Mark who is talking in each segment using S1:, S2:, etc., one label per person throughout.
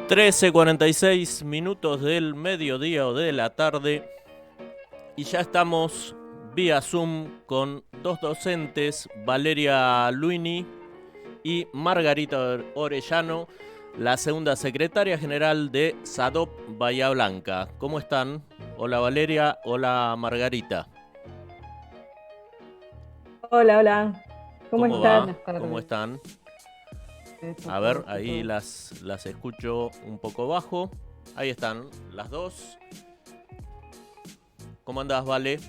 S1: 13:46 del mediodía o de la tarde y ya estamos vía Zoom con dos docentes, Valeria Luini y Margarita Orellano, la segunda secretaria general de SADOP Bahía Blanca. ¿Cómo están? Hola Valeria, hola Margarita.
S2: Hola, hola. ¿Cómo
S1: ¿Cómo va?
S2: estás?
S3: Buenas
S1: ¿Cómo
S3: tardes.
S1: están? A ver,
S3: Perfecto,
S1: ahí
S3: todo.
S1: las escucho un poco bajo. Ahí están las dos. ¿Cómo andás, Vale?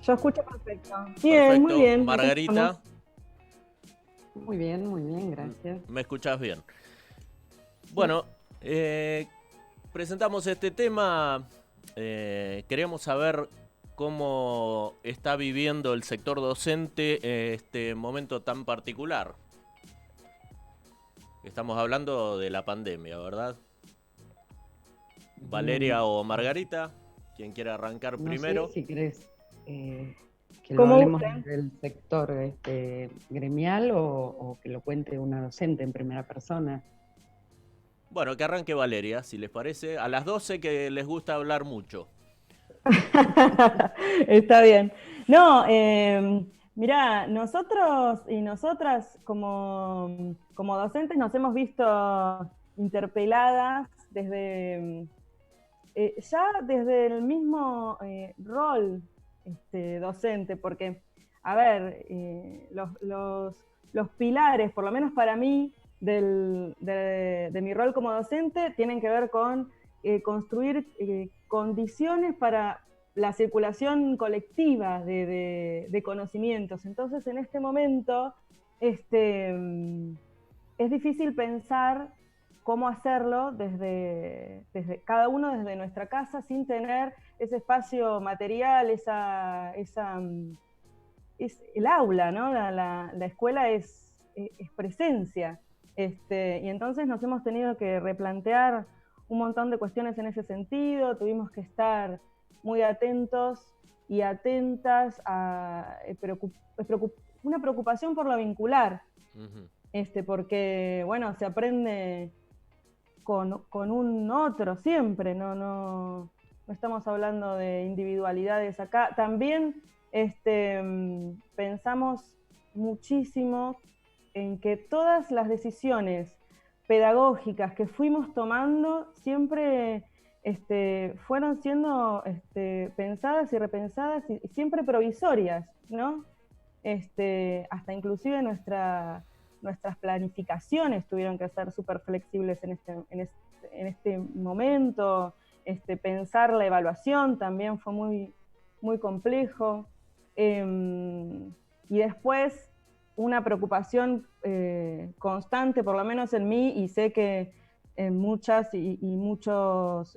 S2: Yo escucho perfecto. Muy
S1: Perfecto.
S2: bien, acá
S1: Margarita,
S2: estamos.
S3: Muy bien, gracias.
S1: ¿me escuchás bien?
S2: Sí.
S1: Bueno, presentamos este tema. Queremos saber cómo está viviendo el sector docente este momento tan particular. Estamos hablando de la pandemia, ¿verdad? Valeria
S3: Bien.
S1: o Margarita, quien quiera arrancar
S3: No sé
S1: primero.
S3: si querés que lo
S2: Como
S3: hablemos
S2: gusten.
S3: desde el sector gremial o que lo cuente una docente en primera persona.
S1: Bueno, que arranque Valeria, si les parece. A las 12 que les gusta hablar mucho.
S2: Está bien. No, mirá, nosotros y nosotras como docentes nos hemos visto interpeladas ya desde el mismo rol docente, porque, a ver, los pilares, por lo menos para mí, de mi rol como docente, tienen que ver con construir condiciones para la circulación colectiva de conocimientos. Entonces, en este momento, este, es difícil pensar cómo hacerlo desde cada uno desde nuestra casa sin tener ese espacio material, es el aula, ¿no? La escuela es presencia. Y entonces nos hemos tenido que replantear un montón de cuestiones en ese sentido, tuvimos que estar muy atentos y atentas a una preocupación por lo vincular,
S1: Ujú.
S2: porque, bueno, se aprende con un otro siempre, no estamos hablando de individualidades acá. También pensamos muchísimo en que todas las decisiones pedagógicas que fuimos tomando siempre fueron siendo pensadas y repensadas y siempre provisorias, ¿no? Hasta inclusive nuestras planificaciones tuvieron que ser súper flexibles en este momento. Pensar la evaluación también fue muy complejo. Y después una preocupación constante, por lo menos en mí, y sé que en muchas y muchos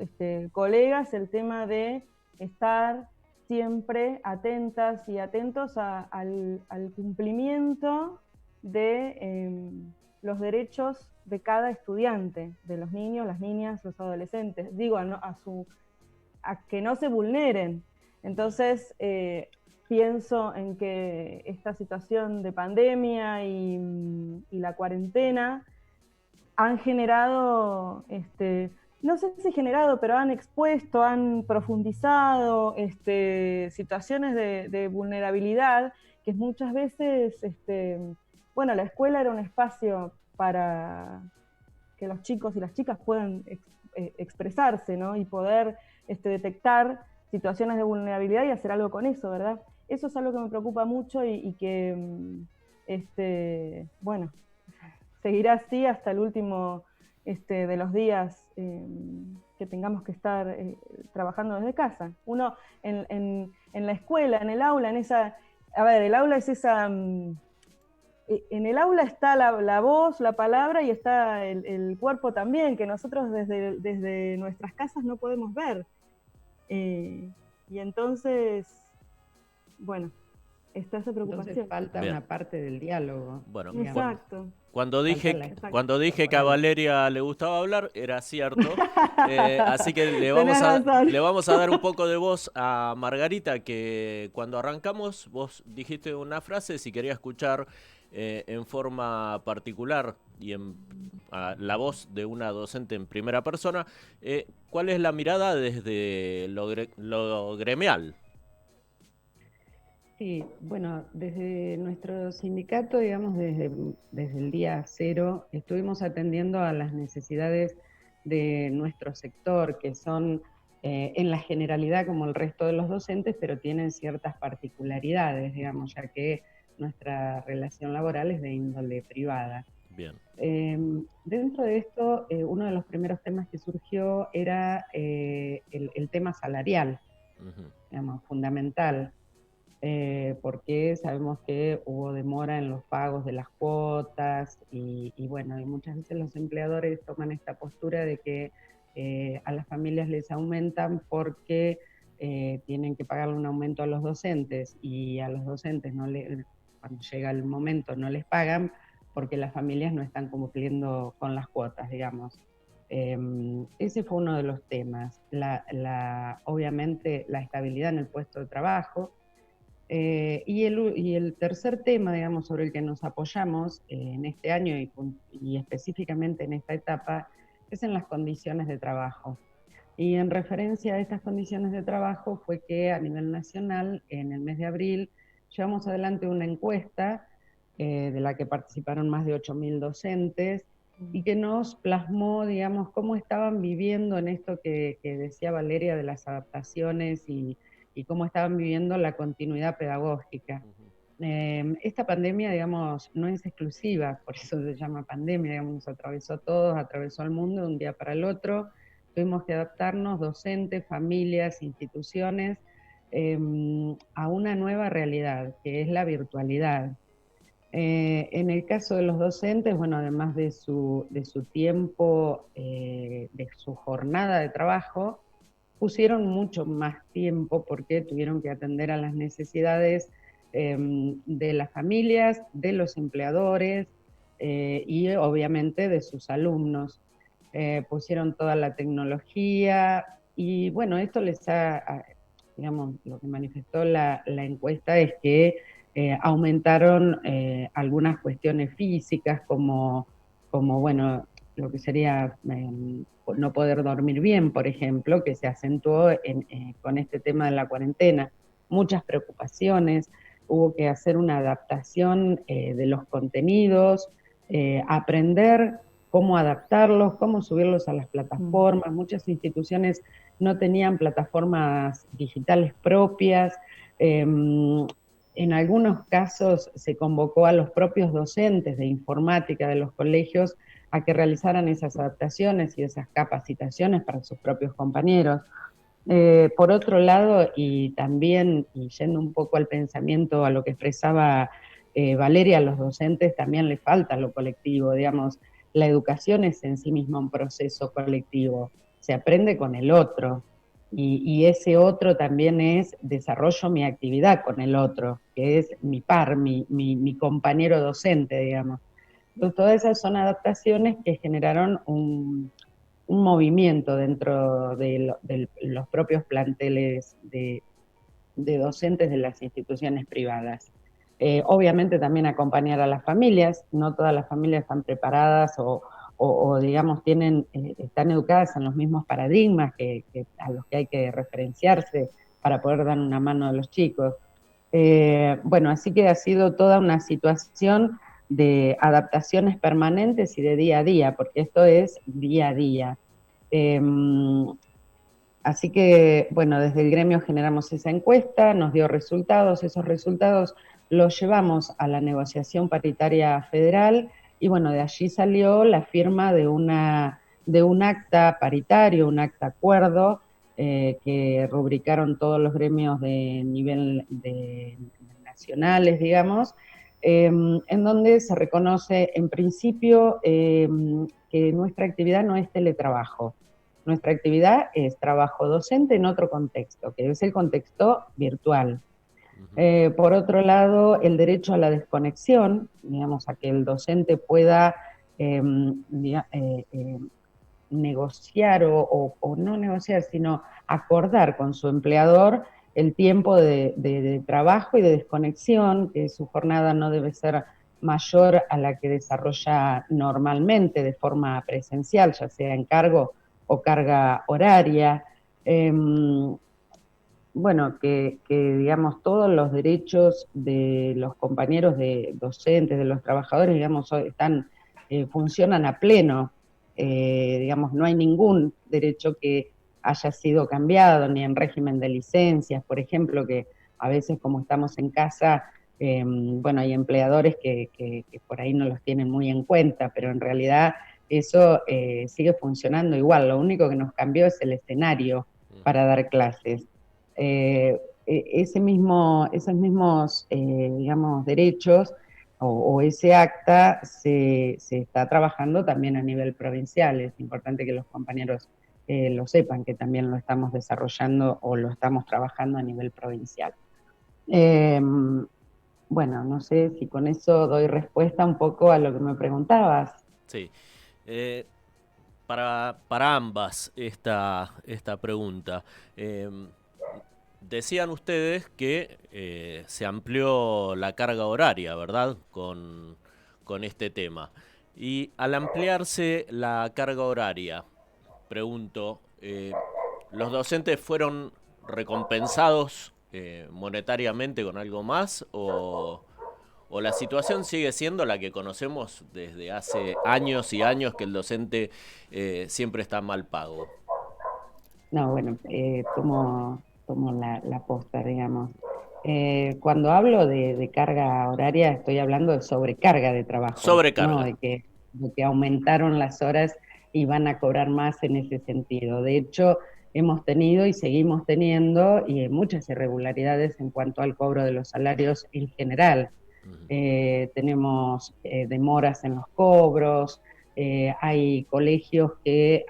S2: colegas, el tema de estar siempre atentas y atentos al cumplimiento de los derechos de cada estudiante, de los niños, las niñas, los adolescentes. Digo, a que no se vulneren. Entonces, pienso en que esta situación de pandemia y la cuarentena han generado, no sé si generado, pero han expuesto, han profundizado situaciones de vulnerabilidad que muchas veces, bueno, la escuela era un espacio para que los chicos y las chicas puedan expresarse, ¿no? Y poder detectar situaciones de vulnerabilidad y hacer algo con eso, ¿verdad? Eso es algo que me preocupa mucho y que, bueno, seguirá así hasta el último de los días que tengamos que estar trabajando desde casa. Uno en la escuela, en el aula, a ver, el aula es en el aula está la voz, la palabra y está el cuerpo también, que nosotros desde nuestras casas no podemos ver. Y entonces, bueno, está esa
S3: Entonces
S2: preocupación.
S3: falta
S1: Bien,
S3: una parte del diálogo,
S1: bueno.
S3: digamos.
S2: Exacto,
S1: Cuando
S3: Falta
S1: dije,
S3: la
S2: exacto.
S1: cuando dije que a
S3: corporal.
S1: Valeria le gustaba hablar, era cierto. Así que
S2: Tenés razón.
S1: le vamos a dar un poco de voz a Margarita, que cuando arrancamos vos dijiste una frase, si quería escuchar en forma particular y la voz de una docente en primera persona. ¿Cuál es la mirada desde lo gremial?
S3: Sí, bueno, desde nuestro sindicato, digamos, desde el día cero, estuvimos atendiendo a las necesidades de nuestro sector, que son en la generalidad como el resto de los docentes, pero tienen ciertas particularidades, digamos, ya que nuestra relación laboral es de índole privada.
S1: Bien.
S3: Dentro de esto, uno de los primeros temas que surgió era el tema salarial, digamos, fundamental. Porque sabemos que hubo demora en los pagos de las cuotas y bueno, y muchas veces los empleadores toman esta postura de que a las familias les aumentan porque tienen que pagarle un aumento a los docentes y a los docentes cuando llega el momento no les pagan porque las familias no están cumpliendo con las cuotas, digamos. Ese fue uno de los temas. Obviamente la estabilidad en el puesto de trabajo. Y el tercer tema, digamos, sobre el que nos apoyamos en este año y específicamente en esta etapa, es en las condiciones de trabajo. Y en referencia a estas condiciones de trabajo fue que a nivel nacional, en el mes de abril, llevamos adelante una encuesta de la que participaron más de 8.000 docentes y que nos plasmó, digamos, cómo estaban viviendo en esto que decía Valeria de las adaptaciones y cómo estaban viviendo la continuidad pedagógica. Esta pandemia, digamos, no es exclusiva, por eso se llama pandemia, digamos, nos atravesó a todos, atravesó al mundo de un día para el otro. Tuvimos que adaptarnos, docentes, familias, instituciones, a una nueva realidad, que es la virtualidad. En el caso de los docentes, bueno, además de su tiempo, de su jornada de trabajo, pusieron mucho más tiempo porque tuvieron que atender a las necesidades de las familias, de los empleadores y obviamente de sus alumnos. Pusieron toda la tecnología y bueno, esto digamos, lo que manifestó la encuesta es que aumentaron algunas cuestiones físicas como bueno, lo que sería no poder dormir bien, por ejemplo, que se acentuó con este tema de la cuarentena. Muchas preocupaciones, hubo que hacer una adaptación de los contenidos, aprender cómo adaptarlos, cómo subirlos a las plataformas. Muchas instituciones no tenían plataformas digitales propias. En algunos casos se convocó a los propios docentes de informática de los colegios a que realizaran esas adaptaciones y esas capacitaciones para sus propios compañeros. Por otro lado, y también, y yendo un poco al pensamiento, a lo que expresaba Valeria, a los docentes también les falta lo colectivo, digamos, la educación es en sí misma un proceso colectivo, se aprende con el otro, y ese otro también es desarrollo mi actividad con el otro, que es mi par, mi compañero docente, digamos. Entonces, todas esas son adaptaciones que generaron un movimiento dentro de los propios planteles de docentes de las instituciones privadas. Obviamente también acompañar a las familias, no todas las familias están preparadas o digamos, están educadas en los mismos paradigmas a los que hay que referenciarse para poder dar una mano a los chicos. Bueno, así que ha sido toda una situación de adaptaciones permanentes y de día a día, porque esto es día a día. Así que, bueno, desde el gremio generamos esa encuesta, nos dio resultados, esos resultados los llevamos a la negociación paritaria federal y bueno, de allí salió la firma de un acta paritario, un acta acuerdo que rubricaron todos los gremios de nivel nacionales, digamos, en donde se reconoce en principio que nuestra actividad no es teletrabajo. Nuestra actividad es trabajo docente en otro contexto, que es el contexto virtual. Por otro lado, el derecho a la desconexión, digamos, a que el docente pueda negociar o no negociar, sino acordar con su empleador el tiempo de trabajo y de desconexión, que su jornada no debe ser mayor a la que desarrolla normalmente de forma presencial, ya sea en cargo o carga horaria. Bueno, que digamos todos los derechos de los compañeros de docentes, de los trabajadores, digamos, funcionan a pleno. Digamos, no hay ningún derecho que haya sido cambiado, ni en régimen de licencias, por ejemplo, que a veces como estamos en casa, bueno, hay empleadores que por ahí no los tienen muy en cuenta, pero en realidad eso sigue funcionando igual. Lo único que nos cambió es el escenario para dar clases. Esos mismos, digamos, derechos o ese acta se está trabajando también a nivel provincial. Es importante que los compañeros lo sepan, que también lo estamos desarrollando o lo estamos trabajando a nivel provincial. Bueno, no sé si con eso doy respuesta un poco a lo que me preguntabas.
S1: Sí. Para ambas esta pregunta. Decían ustedes que se amplió la carga horaria, ¿verdad? Con este tema. Y al ampliarse la carga horaria, pregunto, ¿los docentes fueron recompensados monetariamente con algo más o la situación sigue siendo la que conocemos desde hace años y años, que el docente siempre está mal pago?
S3: No, bueno, tomo la posta, digamos. Cuando hablo de carga horaria, estoy hablando de sobrecarga de trabajo, ¿no?
S1: Sobrecarga.
S3: De que aumentaron las horas y van a cobrar más en ese sentido. De hecho, hemos tenido y seguimos teniendo muchas irregularidades en cuanto al cobro de los salarios en general. Tenemos demoras en los cobros, hay colegios que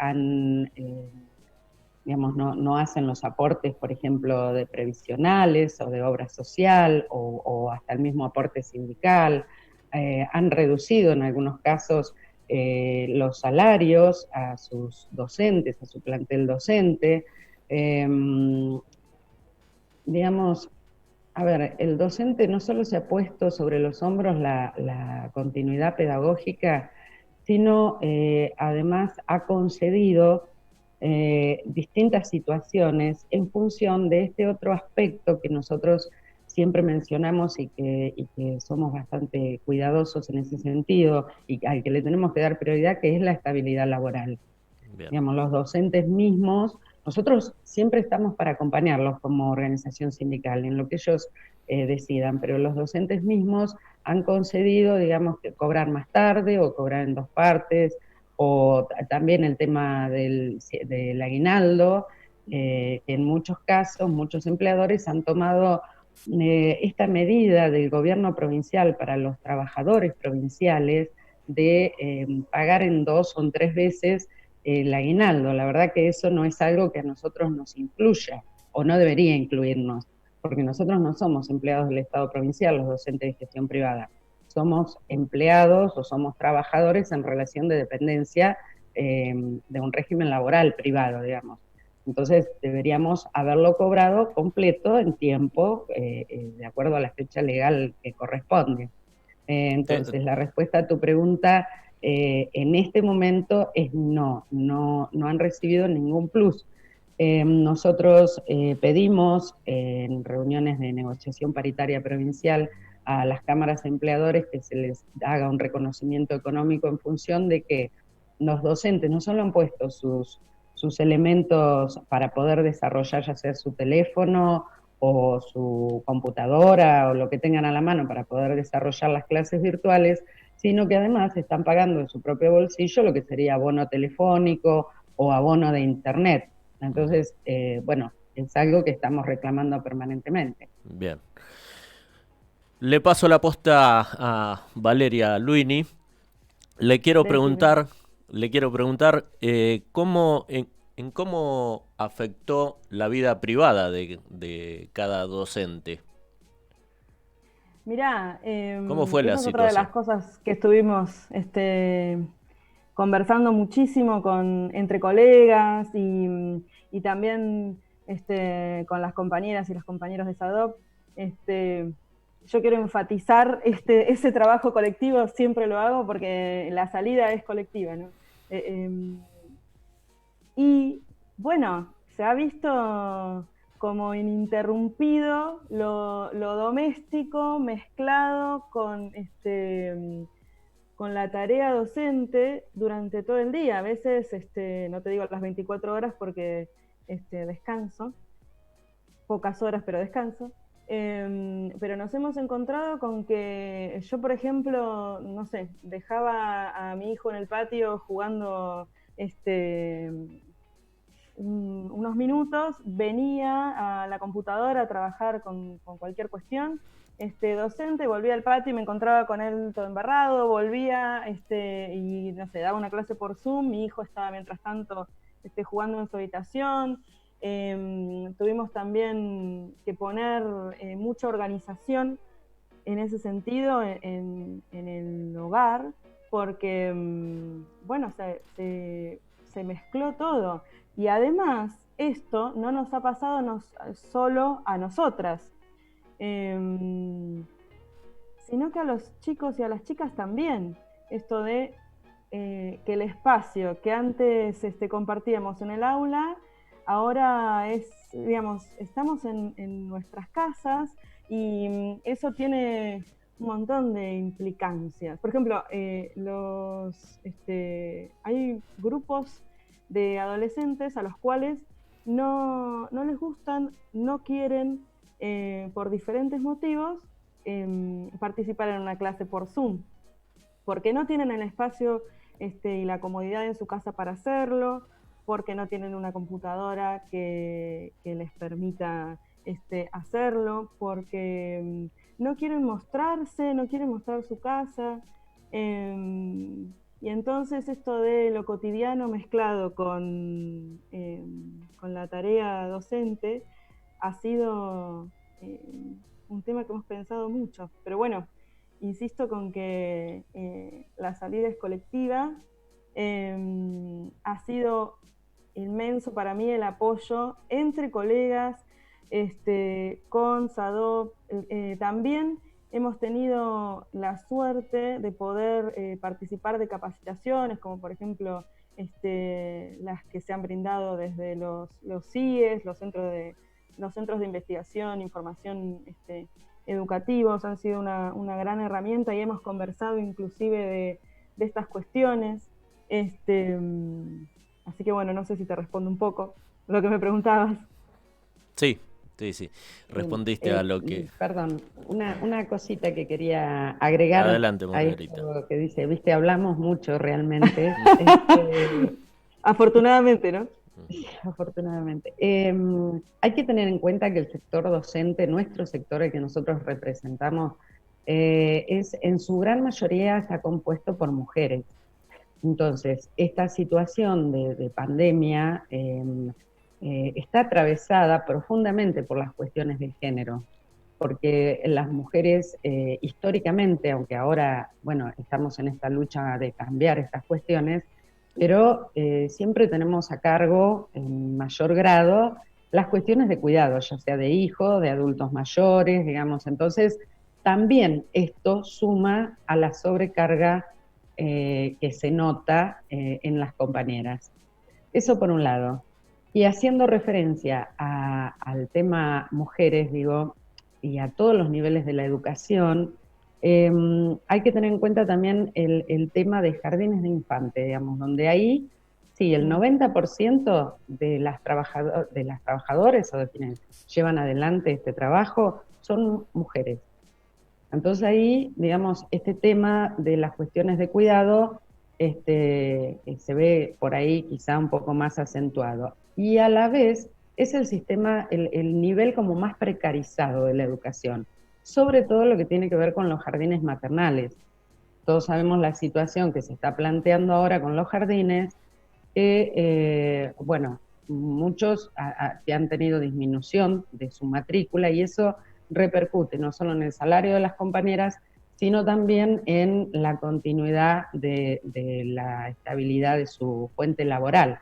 S3: digamos, no hacen los aportes, por ejemplo, de previsionales o de obra social o hasta el mismo aporte sindical. Han reducido en algunos casos los salarios a sus docentes, a su plantel docente. Digamos, a ver, el docente no solo se ha puesto sobre los hombros la continuidad pedagógica, sino además ha concedido distintas situaciones en función de este otro aspecto que nosotros siempre mencionamos y que somos bastante cuidadosos en ese sentido y al que le tenemos que dar prioridad, que es la estabilidad laboral.
S1: Bien.
S3: Digamos, los docentes mismos, nosotros siempre estamos para acompañarlos como organización sindical en lo que ellos decidan, pero los docentes mismos han concedido, digamos, que cobrar más tarde o cobrar en dos partes, o también el tema del aguinaldo, que en muchos casos, muchos empleadores han tomado esta medida del gobierno provincial para los trabajadores provinciales de pagar en 2 o en 3 veces el aguinaldo. La verdad que eso no es algo que a nosotros nos incluya o no debería incluirnos, porque nosotros no somos empleados del Estado provincial, los docentes de gestión privada. Somos empleados o somos trabajadores en relación de dependencia de un régimen laboral privado, digamos. Entonces deberíamos haberlo cobrado completo en tiempo, de acuerdo a la fecha legal que corresponde. Entonces, la respuesta a tu pregunta en este momento es no han recibido ningún plus. Nosotros pedimos en reuniones de negociación paritaria provincial a las cámaras de empleadores que se les haga un reconocimiento económico en función de que los docentes no solo han puesto sus elementos para poder desarrollar ya sea su teléfono o su computadora o lo que tengan a la mano para poder desarrollar las clases virtuales, sino que además están pagando de su propio bolsillo lo que sería abono telefónico o abono de internet. Entonces, bueno, es algo que estamos reclamando permanentemente.
S1: Bien. Le paso la posta a Valeria Luini. Le quiero preguntar cómo afectó la vida privada de cada docente.
S2: Mirá,
S1: ¿Cómo fue la
S2: esa es otra de
S1: situación?
S2: las cosas que estuvimos conversando muchísimo entre colegas y también con las compañeras y los compañeros de SADOP. yo quiero enfatizar ese trabajo colectivo, siempre lo hago porque la salida es colectiva, ¿no? Y bueno, se ha visto como ininterrumpido lo doméstico mezclado con la tarea docente durante todo el día. A veces, no te digo las 24 horas porque descanso, pocas horas, pero descanso. Pero nos hemos encontrado con que yo, por ejemplo, no sé, dejaba a mi hijo en el patio jugando unos minutos, venía a la computadora a trabajar con cualquier cuestión, docente, volvía al patio y me encontraba con él todo embarrado, volvía y no sé, daba una clase por Zoom, mi hijo estaba mientras tanto jugando en su habitación. Tuvimos también que poner mucha organización en ese sentido en el hogar, porque, bueno, se mezcló todo. Y además, esto no nos ha pasado solo a nosotras, sino que a los chicos y a las chicas también. Esto de que el espacio que antes compartíamos en el aula, ahora digamos, estamos en nuestras casas y eso tiene un montón de implicancias. Por ejemplo, hay grupos de adolescentes a los cuales no les gustan, no quieren, por diferentes motivos, participar en una clase por Zoom, porque no tienen el espacio y la comodidad en su casa para hacerlo, porque no tienen una computadora que les permita hacerlo, porque no quieren mostrarse, no quieren mostrar su casa. Y entonces esto de lo cotidiano mezclado con la tarea docente ha sido un tema que hemos pensado mucho. Pero bueno, insisto con que la salida es colectiva. Ha sido inmenso para mí el apoyo entre colegas, con SADOP. También hemos tenido la suerte de poder participar de capacitaciones, como por ejemplo las que se han brindado desde los CIES, los centros de investigación, información educativos, han sido una gran herramienta y hemos conversado inclusive de estas cuestiones. Así que bueno, no sé si te respondo un poco lo que me preguntabas.
S1: Sí. Respondiste a lo que...
S3: Perdón, una cosita que quería agregar.
S1: Adelante,
S3: a
S1: Margarita.
S3: esto que dice, viste, hablamos mucho realmente.
S2: Afortunadamente, ¿no?
S3: Afortunadamente. Hay que tener en cuenta que el sector docente, nuestro sector, el que nosotros representamos, en su gran mayoría está compuesto por mujeres. Entonces, esta situación de pandemia está atravesada profundamente por las cuestiones del género, porque las mujeres históricamente, aunque ahora, bueno, estamos en esta lucha de cambiar estas cuestiones, pero siempre tenemos a cargo, en mayor grado, las cuestiones de cuidado, ya sea de hijos, de adultos mayores, digamos. Entonces, también esto suma a la sobrecarga que se nota en las compañeras. Eso por un lado. Y haciendo referencia al tema mujeres, digo, y a todos los niveles de la educación, hay que tener en cuenta también el tema de jardines de infantes, digamos, donde ahí, sí, el 90% de las trabajadoras o de quienes llevan adelante este trabajo son mujeres. Entonces ahí, digamos, este tema de las cuestiones de cuidado se ve por ahí quizá un poco más acentuado. Y a la vez es el sistema, el nivel como más precarizado de la educación, sobre todo lo que tiene que ver con los jardines maternales. Todos sabemos la situación que se está planteando ahora con los jardines, que, bueno, muchos que han tenido disminución de su matrícula y eso repercute no solo en el salario de las compañeras, sino también en la continuidad de la estabilidad de su fuente laboral.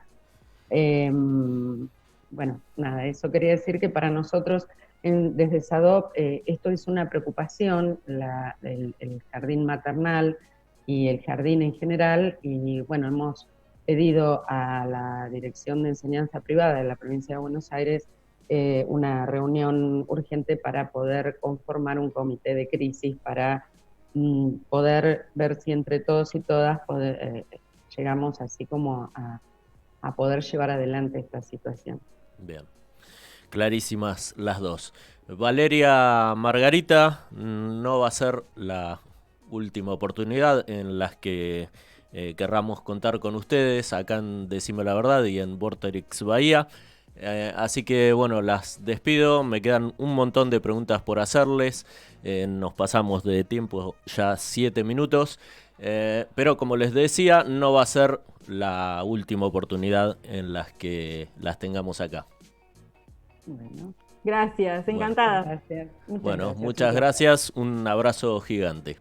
S3: Bueno, nada, eso quería decir que para nosotros desde SADOP esto es una preocupación, el jardín maternal y el jardín en general, y bueno, hemos pedido a la Dirección de Enseñanza Privada de la Provincia de Buenos Aires una reunión urgente para poder conformar un comité de crisis para poder ver si entre todos y todas llegamos así como a poder llevar adelante esta situación.
S1: Bien, clarísimas las dos. Valeria, Margarita, no va a ser la última oportunidad en las que querramos contar con ustedes acá en Decime la Verdad y en Vorterix Bahía. Así que bueno, las despido, me quedan un montón de preguntas por hacerles, nos pasamos de tiempo ya 7 minutos, pero como les decía, no va a ser la última oportunidad en las que las tengamos acá.
S3: Bueno,
S2: Gracias, encantada.
S3: gracias.
S1: Muchas gracias, un abrazo gigante.